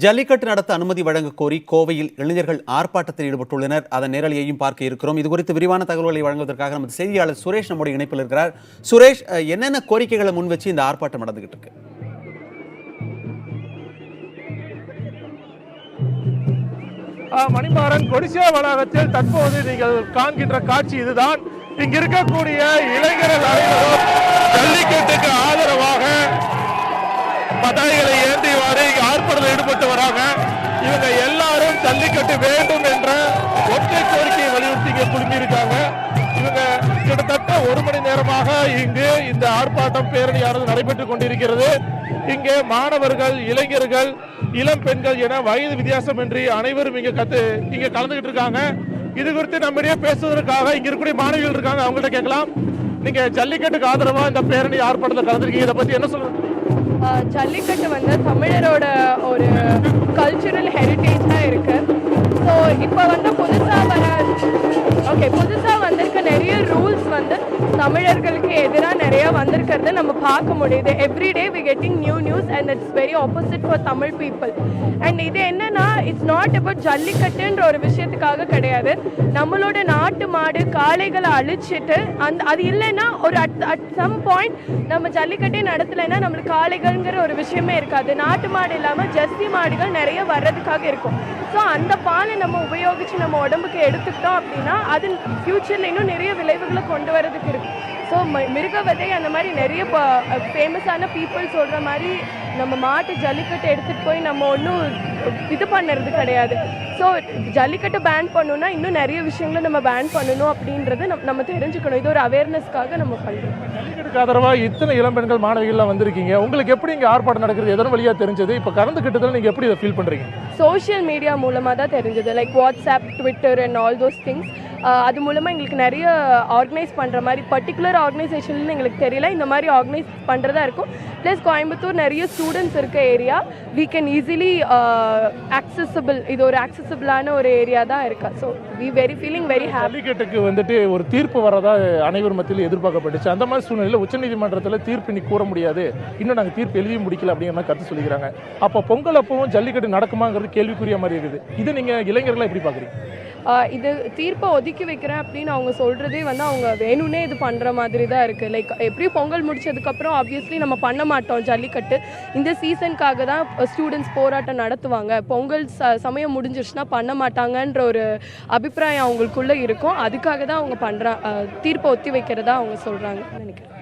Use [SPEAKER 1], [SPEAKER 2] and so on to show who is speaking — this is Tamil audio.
[SPEAKER 1] ஜல்லிக்கட்டு நடத்த அனுமதி வழங்க கோரி கோவையில் இளைஞர்கள் ஆர்ப்பாட்டத்தில் ஈடுபட்டுள்ளனர். அதன் நேரலையையும் பார்க்க இருக்கிறோம். இது குறித்து விரிவான தகவல்களை வழங்குவதற்காக நமது செய்தியாளர் சுரேஷ் நம்முடைய இணைப்பில் இருக்கிறார். சுரேஷ், என்னென்ன கோரிக்கைகளை முன் வச்சு இந்த ஆர்ப்பாட்டம் நடந்துகிட்டு இருக்கு?
[SPEAKER 2] மணிமாறன், கொடிசியா வளாகத்தில் தற்போது நீங்கள் காண்கின்ற காட்சி இதுதான். இங்க இருக்கக்கூடிய இளைஞர்கள் அனைவரும் ஜல்லிக்கட்டுக்கு ஆதரவாக பதாகைகளை ஏந்திவாறு ஆர்ப்பாட்டத்தில் ஈடுபட்டு வராங்க. இவங்க எல்லாரும் ஜல்லிக்கட்டு வேண்டும் என்ற ஒற்றை கோரிக்கையை வலியுறுத்தி இங்க குழுமியிருக்காங்க. இவங்க கிட்டத்தட்ட 1 மணி நேரமாக இங்கு இந்த ஆர்ப்பாட்டம் பேரணியானது நடைபெற்றுக் கொண்டிருக்கிறது. இங்கே மாணவர்கள், இளைஞர்கள், இளம் பெண்கள் என வயது வித்தியாசமின்றி அனைவரும் இங்க கலந்துகிட்டு இருக்காங்க. இது குறித்து நம்மிடையே பேசுவதற்காக இங்க இருக்கக்கூடிய மாணவிகள் இருக்காங்க. அவங்கள்ட்ட கேட்கலாம். நீங்க ஜல்லிக்கட்டுக்கு ஆதரவா இந்த பேரணி ஆர்ப்பாட்டத்தில் கலந்துருக்கீங்க, இதை பத்தி என்ன சொல்லுங்க?
[SPEAKER 3] ஜல்லிக்கட்டு வந்து தமிழரோட ஒரு கல்ச்சுரல் ஹெரிட்டேஜாக இருக்கு. ஸோ இப்போ வந்து புதுசாக வந்திருக்க நிறைய ரூல்ஸ் வந்து தமிழர்களுக்கு எதிராக நிறைய வந்திருக்கிறது நம்ம பார்க்க முடியுது. Everyday we getting news and it's very opposite for Tamil people. And இது என்னன்னா, இட்ஸ் நாட் அபவுட் ஜல்லிக்கட்டுன்ற ஒரு விஷயத்துக்காக கிடையாது. நம்மளோட நாட்டு மாடு காளைகளை அழிச்சிட்டு அது இல்லைன்னா ஒரு அட் சம் பாயிண்ட் நம்ம ஜல்லிக்கட்டே நடத்தலைன்னா நம்மளுக்கு காளைகள்ங்கிற ஒரு விஷயமே இருக்காது. நாட்டு மாடு இல்லாமல் ஜெர்சி மாடுகள் நிறைய வர்றதுக்காக இருக்கும். ஸோ அந்த பாலை நம்ம உபயோகித்து நம்ம உடம்புக்கு எடுத்துக்கிட்டோம் அப்படின்னா அது ஃப்யூச்சரில் இன்னும் நிறைய விளைவுகளை கொண்டு வரதுக்கு இருக்கு. ஸோ மிருகவதை அந்த மாதிரி நிறைய ஃபேமஸான பீப்புள் சொல்கிற மாதிரி நம்ம மாட்டு ஜல்லிக்கட்டு எடுத்துகிட்டு போய் நம்ம ஒன்றும் இது பண்ணுறது கிடையாது. ஸோ ஜல்லிக்கட்டு பேன் பண்ணணும்னா இன்னும் நிறைய விஷயங்களை நம்ம பேன் பண்ணணும் அப்படின்றத நம்ம தெரிஞ்சுக்கணும். இது ஒரு அவேர்னஸ்க்காக நம்ம பண்ணுறோம்.
[SPEAKER 2] ஜல்லிக்கட்டுக்கு ஆதரவாக இத்தனை இளம்பெண்கள் மாணவிகள்லாம் வந்திருக்கீங்க. உங்களுக்கு எப்படி இங்கே ஆர்ப்பாட்டம் நடக்கிறது எதன் வழியாக தெரிஞ்சது? இப்போ கலந்துக்கிட்டதில் நீங்கள் எப்படி இதை ஃபீல் பண்ணுறீங்க?
[SPEAKER 3] சோஷியல் மீடியா மூலமாக தான் தெரிஞ்சது. Like WhatsApp, Twitter and all those things. அது மூலமாக எங்களுக்கு நிறைய ஆர்கனைஸ் பண்ணுற மாதிரி பர்டிகுலர் ஆர்கனைசேஷன் எங்களுக்கு தெரியல. இந்த மாதிரி ஆர்கனைஸ் பண்ணுறதா இருக்கும். ப்ளஸ் கோயம்புத்தூர் நிறைய ஸ்டூடெண்ட்ஸ் இருக்க area. We can easily accessible. இது ஒரு ஆக்சசபிளான ஒரு ஏரியா தான் இருக்கா. So we feeling very happy.
[SPEAKER 2] ஜல்லிக்கட்டுக்கு வந்துட்டு ஒரு தீர்ப்பு வரதா அனைவர் மத்தியில் எதிர்பார்க்கப்பட்டுச்சு. அந்த மாதிரி சூழ்நிலையில் உச்சநீதிமன்றத்தில் தீர்ப்பு இன்னைக்கு கூற முடியாது, இன்னும் நாங்கள் தீர்ப்பு எழுதி முடிக்கல அப்படிங்கிற மாதிரி கருத்து சொல்லிக்கிறாங்க. அப்போ பொங்கல் அப்பவும் ஜல்லிக்கட்டு நடக்குமாங்கிறது கேள்விக்குரிய மாதிரி இருக்குது. இது நீங்கள் இளைஞர்களை எப்படி பார்க்குறீங்க?
[SPEAKER 3] இது தீர்ப்பை ஒதுக்கி வைக்கிறேன் அப்படின்னு அவங்க சொல்கிறதே வந்து அவங்க வேணும்னே இது பண்ணுற மாதிரி தான் இருக்குது. லைக் எப்படியும் பொங்கல் முடிச்சதுக்கப்புறம் ஆப்வியஸ்லி நம்ம பண்ண மாட்டோம் ஜல்லிக்கட்டு. இந்த சீசனுக்காக தான் ஸ்டூடெண்ட்ஸ் போராட்டம் நடத்துவாங்க. பொங்கல் சமயம் முடிஞ்சிருச்சுன்னா பண்ண மாட்டாங்கன்ற ஒரு அபிப்பிராயம் அவங்களுக்குள்ளே இருக்கும். அதுக்காக தான் அவங்க தீர்ப்பை ஒத்தி வைக்கிறதா அவங்க சொல்கிறாங்கன்னு நினைக்கிறேன்.